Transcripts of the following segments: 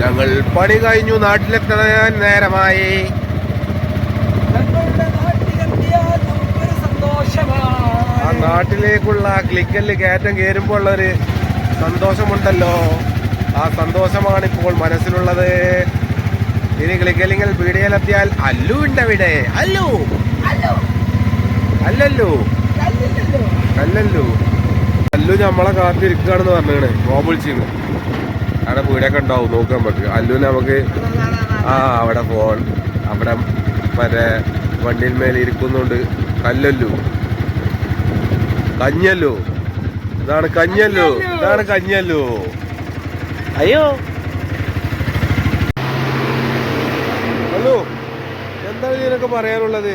ഞങ്ങൾ പണി കഴിഞ്ഞു നാട്ടിലെത്താൻ നേരമായി. ആ നാട്ടിലേക്കുള്ള ക്ലിക്കല് കയറ്റം കയറുമ്പോൾ ഉള്ളൊരു സന്തോഷമുണ്ടല്ലോ, ആ സന്തോഷമാണ് ഇപ്പോൾ മനസ്സിലുള്ളത്. ഇനി ക്ലിക്കലിങ്ങൾ പീടികയിലെത്തിയാൽ അല്ലു ഉണ്ടവിടെ. അല്ലു അല്ലല്ലോ അല്ലല്ലോ അല്ലു നമ്മളെ കാത്തിരിക്കുകയാണെന്ന് പറഞ്ഞാണ്. ഫോൺ വിളിച്ചിരുന്നു. അവിടെ പീടിയൊക്കെ ഉണ്ടാവും, നോക്കാൻ പറ്റും. അല്ലുവിന് നമുക്ക് അവിടെ ഫോൺ അവിടെ മറ്റേ വണ്ടിയിൽ മേലെ ഇരിക്കുന്നുണ്ട്. കല്ലല്ലോ കഞ്ഞല്ലോ, ഇതാണ് കഞ്ഞല്ലോ, ഇതാണ് കഞ്ഞല്ലോ. അയ്യോ ഹലോ, എന്താണ് ഇതിനൊക്കെ പറയാനുള്ളത്?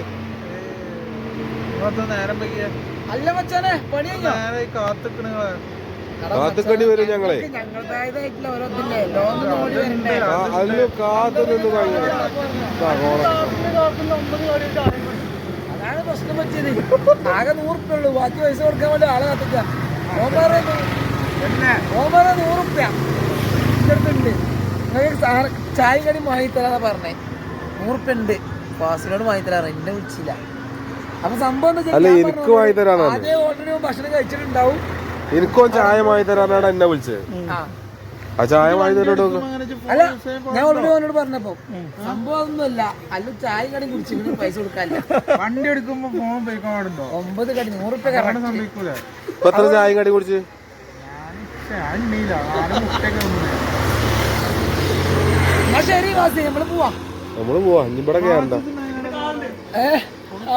കാത്തുക്കണ്ടി വരും ഞങ്ങളെ. അല്ലു കാത്തു നിന്ന് അതാണ് പ്രശ്നം പറ്റിയത്. ആകെ 100 റുപ്യ ഉള്ളൂ, ബാക്കി പൈസ കൊടുക്കാൻ വേണ്ടി ആളെ കത്തിക്ക. ഓമറ 100 റുപ്യ അടുത്തുണ്ട്. നിങ്ങൾക്ക് ചായ കടി വാങ്ങിത്തരാന്നാ പറഞ്ഞേ. 100 റുപ്യ ഉണ്ട്, ഫാസിനോട് വാങ്ങിത്തരാറ്. എന്നെ വിളിച്ചില്ല. അപ്പൊ സംഭവം അതേ ഓൾറെഡി ഭക്ഷണം കഴിച്ചിട്ടുണ്ടാവും. എനിക്കും ചായ വാങ്ങി തരാനാണ് എന്നെ വിളിച്ചത്. ആ ചായ വാങ്ങി തരോ? അല്ല, ഞാൻ ഓൾറെഡി അവനോട് പറഞ്ഞപ്പോ സംഭവം ഒന്നുമല്ല. അല്ല, ചായ കടി കുടിച്ചിട്ട് പൈസ കൊടുക്കാല്ല. വണ്ടി എടുക്കുമ്പോ ഫോൺ പോയിക്കോണ്ടോ? 9 കടി 100 റുപ്യ സംഭവിക്കൂല. എത്ര ചായ കടി കുടിച്ച്? ശരി വാസി, നമ്മള് പോവാ. ഇനി ഇവിടെ കേറണ്ട.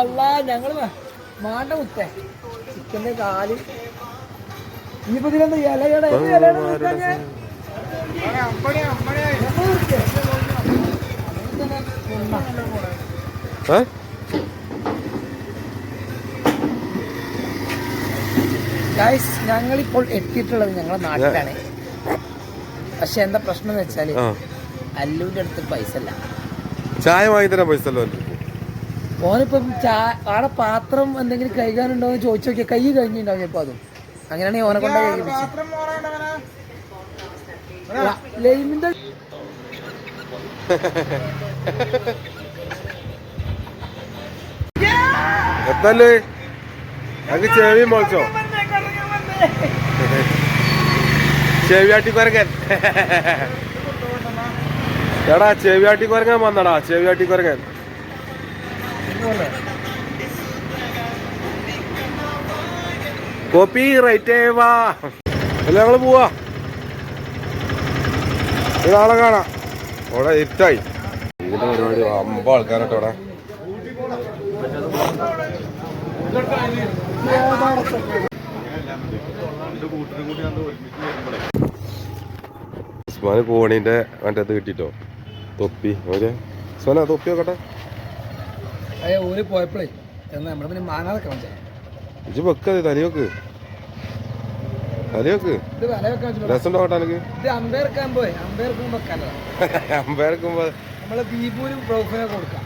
അല്ല, ഞങ്ങള് മാണ്ട മുത്തേ ചിക്കന്റെ കാല്. ഇനിയിപ്പോ ഇതിലെന്താ ഇലയുടെ ഞങ്ങളിപ്പോൾ എത്തിയിട്ടുള്ളത് ഞങ്ങളെ നാട്ടിലാണ്. പക്ഷെ എന്താ പ്രശ്നം എന്ന് വെച്ചാല് അല്ലുവിന്റെ അടുത്ത് പൈസ അല്ല. ചായ വാങ്ങി തരാൻ പൈസ അല്ലോ. ഓനിപ്പം ആടെ പാത്രം എന്തെങ്കിലും കഴുകാനുണ്ടോ എന്ന് ചോദിച്ചു നോക്കിയാൽ കൈ കഴിഞ്ഞിട്ടുണ്ടാവും ചിലപ്പോ. അതും അങ്ങനെയാണെങ്കിൽ ഓനെ കൊണ്ട ലൈമിന്റെ എത്തല്ലേ അങ്ങ് ചെവി മോളിച്ചോ. ചെവിയാട്ടി കുരങ്ങൻ. എടാ ചെവിയാട്ടി കുരങ്ങൻ വന്നടാ, ചെവിയാട്ടി കുരങ്ങൻ. കോപ്പി റൈറ്റ് വാ. അല്ല, ഞങ്ങള് പോവാ. നാളെ കാണാം. അവിടെ ഇരുട്ടായി. ഇതിന്റെ പരിപാടി 50 ആൾക്കാരട്ടോ അവിടെ. ഉസ്മാന് കോണീന്റെ മറ്റേത് കിട്ടിട്ടോ, തൊപ്പി. ഉസ്മാന തൊപ്പി നോക്കട്ടെ. ഓര് പോയപ്പോഴേ നമ്മള് പിന്നെ മാങ്ങാതൊക്കെ ഇജ്ജ് വെക്കത് തലയോക്ക് തലയോക്ക് രസമുണ്ടോ കേട്ടാ? അമ്പയർക്കുമ്പോ നമ്മള് ബീബൂരും ബ്രൗഫിനെ കൊടുക്കാം.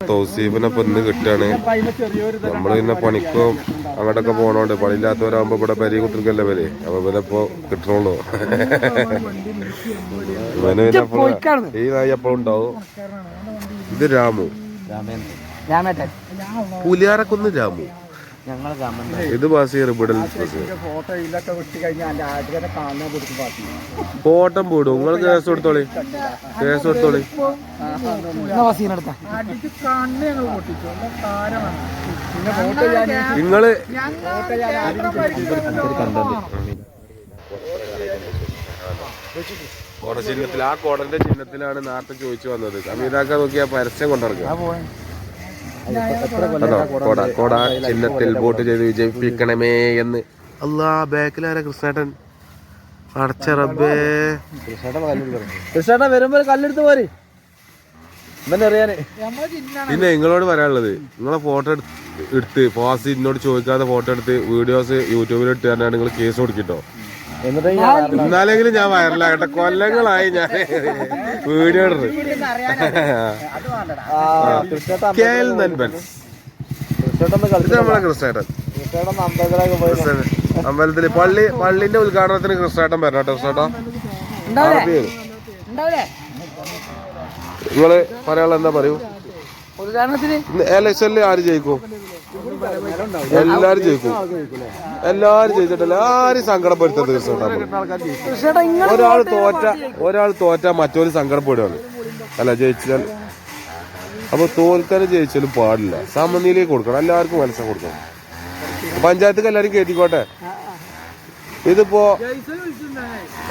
തൗസീഫിനെ ഇപ്പൊ ഇന്ന് കിട്ടാണ്. നമ്മള് പിന്നെ പണിക്കോ അങ്ങോട്ടൊക്കെ പോണോണ്ട്, പണിയില്ലാത്തവരാകുമ്പോ ഇവിടെ പെരി കുത്തിരിക്കല്ലേ പേര്. അപ്പൊ ഇവനിപ്പോ കിട്ടണുള്ളൂ. ഇവന് ഈ നായി എപ്പോഴും ഉണ്ടാവും. ഇത് രാമു, പുലിയാറക്കൊന്ന് രാമു. ഇത് ബഷീർ. ഇവിടെ ഫോട്ടം പോടും. നിങ്ങൾ കേസ് കൊടുത്തോളി, കേസ് കൊടുത്തോളി. നിങ്ങള് കോട ചിഹ്നത്തിൽ, ആ കോടന്റെ ചിഹ്നത്തിലാണ് നേരത്തെ ചോദിച്ചു വന്നത്. അമീതാക്ക നോക്കിയാ പരസ്യം കൊണ്ടിറക്കുക. കോട കോട ചിഹ്നത്തിൽ വോട്ട് ചെയ്ത് വിജയിപ്പിക്കണമേ എന്ന്. അല്ലാ, ബാക്കിലാരാ? കൃഷ്ണേട്ടൻ. അടച്ച റബ്ബേ. കൃഷ്ണേട്ടൻ വരുമ്പോ കല്ലെടുത്ത് പോരെ. പിന്നെ നിങ്ങളോട് പറയാനുള്ളത്, നിങ്ങളെ ഫോട്ടോ എടുത്ത് ഫാസി എന്നോട് ചോദിക്കാതെ ഫോട്ടോ എടുത്ത് വീഡിയോസ് യൂട്യൂബിൽ ഇട്ട് തന്നെയാണ് നിങ്ങൾ കേസ് കൊടുക്കിട്ടോ. എന്നാലെങ്കിലും ഞാൻ വൈറലാകട്ടെ. കൊല്ലങ്ങളായി ഞാൻ വീഡിയോ ഇടുന്നത്. നമ്മളെ കൃഷ്ണേട്ടൻ അമ്പലത്തില് പള്ളിന്റെ ഉദ്ഘാടനത്തിന് കൃഷ്ണേട്ടൻ വരണം കേട്ടോ. കൃഷ്ണേട്ടാ ഉണ്ടാവില്ലേ? നിങ്ങള് പറയാനുള്ള എന്താ പറയൂ? ഉദാഹരണത്തിന് ഇലക്ഷനിൽ ആര് ജയിക്കും? എല്ലാരും ജയിക്കും. എല്ലാരും ജയിച്ചിട്ടല്ല, ആരും സങ്കടപ്പെടുത്ത ദിവസം ഒരാൾ തോറ്റ മറ്റൊരു സങ്കടപ്പെടുകയാണ്. അല്ല ജയിച്ചാൽ അപ്പൊ തോൽക്കാനും ജയിച്ചാലും പാടില്ല, സമനിലയിൽ കൊടുക്കണം, എല്ലാവർക്കും മനസ്സിൽ കൊടുക്കണം. പഞ്ചായത്ത് എല്ലാരും കേട്ടിക്കോട്ടെ. ഇതിപ്പോ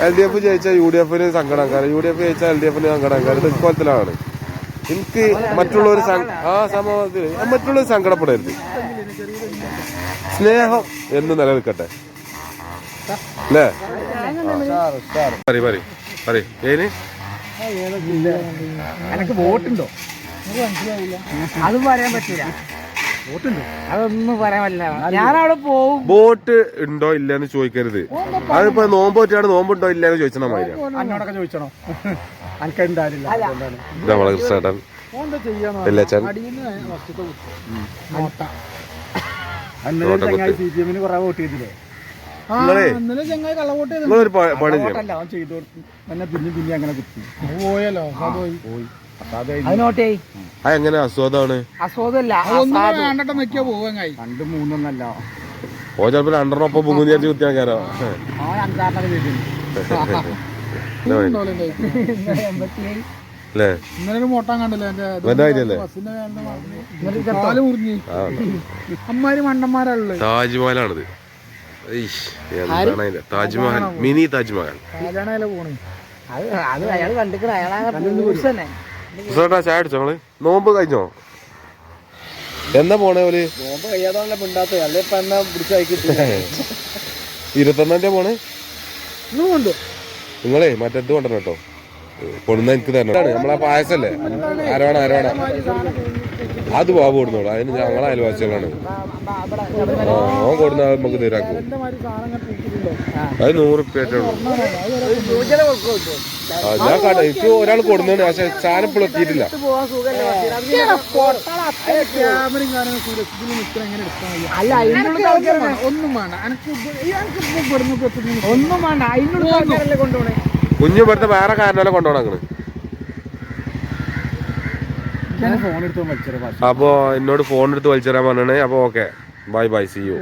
LDF ജയിച്ചാൽ UDF സങ്കടം, UDF ജയിച്ചാൽ LDF സങ്കടം. ഇത് ഇക്കോലത്തിലാണ്. എനിക്ക് മറ്റുള്ളവർ സമൂഹത്തിൽ മറ്റുള്ളവർ സങ്കടപ്പെടരുത്. സ്നേഹം എന്ന് നിലനിൽക്കട്ടെ അല്ലേ? ഏന് എനിക്ക് വോട്ടുണ്ടോ? അതും പറയാൻ പറ്റില്ല. വോട്ടുണ്ടോ? അതൊന്നും പറയാൻ പറ്റില്ല. ഞാനവിടെ പോവും. വോട്ട് ഉണ്ടോ ഇല്ലെന്ന് ചോദിക്കരുത്. അതിപ്പോ നോമ്പ് പറ്റിയാണ്, നോമ്പുണ്ടോ ഇല്ലെന്ന് ചോദിച്ചാൽ മതി. എന്നോടൊക്കെ ചോദിച്ചണോ? എനിക്കുണ്ടാവില്ല. നമ്മളെ കൃഷ്ണേട്ടൻ വെല്ലച്ചൻ CPM കുറെ വോട്ട് ചെയ്തില്ലേ? നിങ്ങളൊരു പണി ചെയ്യണം. ചെയ്തു പിന്നെ അങ്ങനെ കുത്തി പോയല്ലോ. പോയി അതെങ്ങനെ അസ്വാദാണ്? അസ്വാദല്ല, നോക്കിയാ പോവാങ്ങായി 2-3 ഓ ചിലപ്പോ 2 പൊങ്ങും വിചാരിച്ച് കുത്തിയാൽ കയറോ. അല്ലേ? ഇന്നലെ മോട്ടാൻ കണ്ടില്ലേ? അമ്മാര് മണ്ടന്മാരുള്ളത്. താജ്മഹലാണിത്. താജ്മഹൽ, മിനി താജ്മഹൽ. അത് അയാൾ കണ്ടിക്കണ, അയാളെ ചായ അടിച്ചോ നിങ്ങള്? നോമ്പ് കഴിഞ്ഞോ? എന്നാ പോണേ ഓല്? 21 പോണേ. നിങ്ങളെ മറ്റേ കൊണ്ടുവരണം കേട്ടോ. കൊണ്ടുവന്ന എനിക്ക് തരണം. നമ്മളാ പായസല്ലേ, അരവണ അത് ബാബു കൊടുന്നോളൂ. അതിന് ഞങ്ങളെ അയൽവാസികളാണ്. ഓൻ കൊടുന്ന നമുക്ക് തീരാക്കും. അത് 100 റുപ്യ ഉള്ളൂ. ഞാൻ കണ്ട എനിക്ക് ഒരാൾ കൊടുന്നാണ്, പക്ഷെ സാധനം ഇപ്പോൾ എത്തിയിട്ടില്ല. അല്ല ഒന്നും വേണ്ട, ഒന്നും വേണ്ട. അതിനുള്ള കൊണ്ടുപോണേ കുഞ്ഞു ഇവിടുത്തെ വേറെ കാരണമല്ല കൊണ്ടുപോകണം. അപ്പോ എന്നോട് ഫോൺ എടുത്ത് വലിച്ചെറാൻ പറഞ്ഞേ. അപ്പൊ okay, bye bye, see U.